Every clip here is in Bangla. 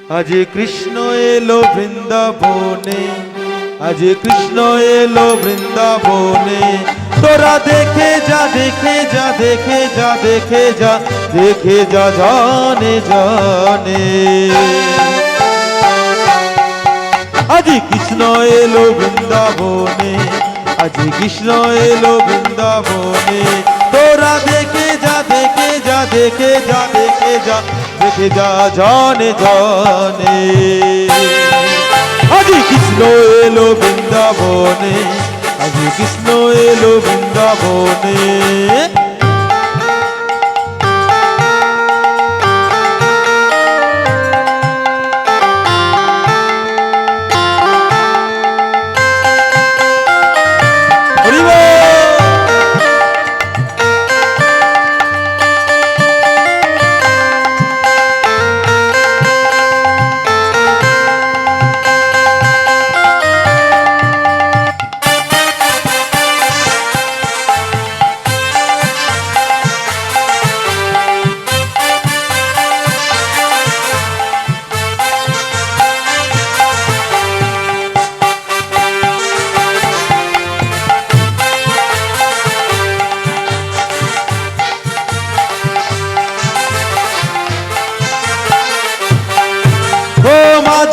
আজ কৃষ্ণ এলো বৃন্দাবনে, আজ কৃষ্ণ এলো বৃন্দাবনে। তোরা দেখে যা, দেখে যা, দেখে যা, দেখে যা, দেখে যা, জানে জানে। আজ কৃষ্ণ এলো বৃন্দাবনে, আজ কৃষ্ণ এলো বৃন্দাবনে। তোরা দেখে যা, দেখে যা, দেখে যা, দেখে যা, দেখে যা, জানে জানে। আজ কৃষ্ণ এলো বৃন্দাবনে, আজ কৃষ্ণ এলো বৃন্দাবনে।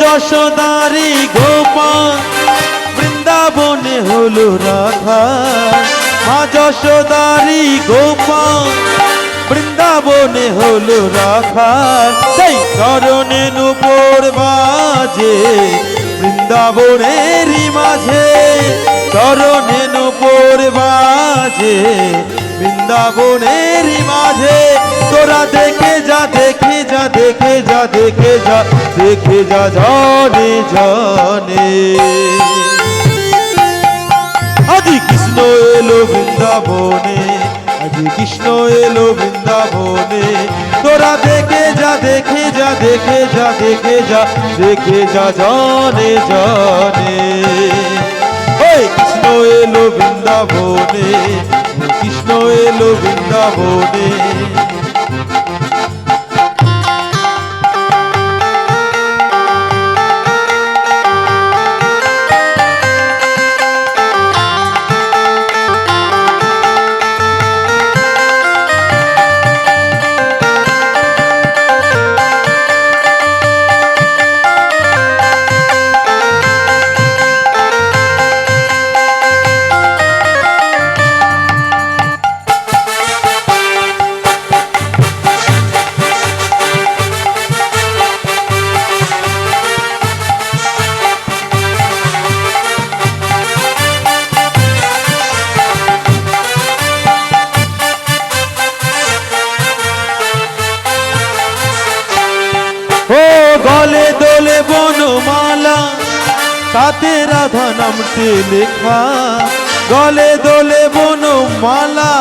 যশোদারি গোপাল বৃন্দাবনে হলো রাধা। মা যশোদারি গোপাল বৃন্দাবনে হলো রাধা। সেই চরণে নূপুর বাজে বৃন্দাবনেরই মাঝে, চরণে নূপুর বাজে বৃন্দাবনেরই মাঝে। তোরা দেখে যা, দেখে যা, দেখে যা, দেখে যা, দেখে যা, জানে জানে। আজ কৃষ্ণ এলো বৃন্দাবনে, আজ কৃষ্ণ এলো বৃন্দাবনে। তোরা দেখে যা, দেখে যা, দেখে যা, দেখে যা, দেখে যা, জানে জানে। ওই কৃষ্ণ এলো বৃন্দাবনে, কৃষ্ণ এলো বৃন্দাবনে। গলে দোলে বনমালা, তাতে রাধা নামটি লেখা। গলে দোলে বনমালা,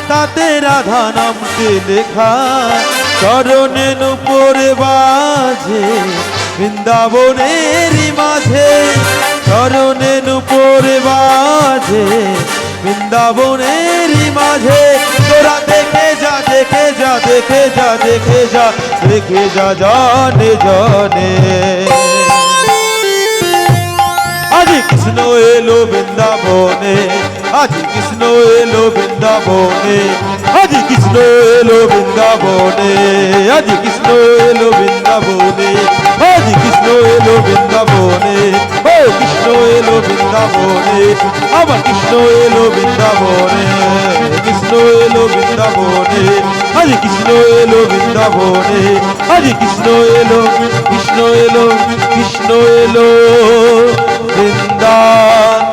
তাতে রাধা নামটি লেখা। চরণে নূপুর বাজে বৃন্দাবনেরই মাঝে, চরণে নূপুর বাজে বৃন্দাবনেরই মাঝে। তোরা দেখে যা, দেখে যা, দেখে যা, দেখে যা, দেখে যা, জানে জানে। আজ কৃষ্ণ এলো বৃন্দাবনে, আজ কৃষ্ণ এলো বৃন্দাবনে। আজ কৃষ্ণ এলো বৃন্দাবনে, আজ কৃষ্ণ এলো বৃন্দাবনে। আজ কৃষ্ণ এলো বৃন্দাবনে, ও কৃষ্ণ এলো বৃন্দাবনে। আমার কৃষ্ণ এলো বৃন্দাবনে, কৃষ্ণ এলো বৃন্দাবনে। আজ কৃষ্ণ এলো বৃন্দাবনে, আজ কৃষ্ণ এলো, কৃষ্ণ এলো, কৃষ্ণ এলো বৃন্দাবনে।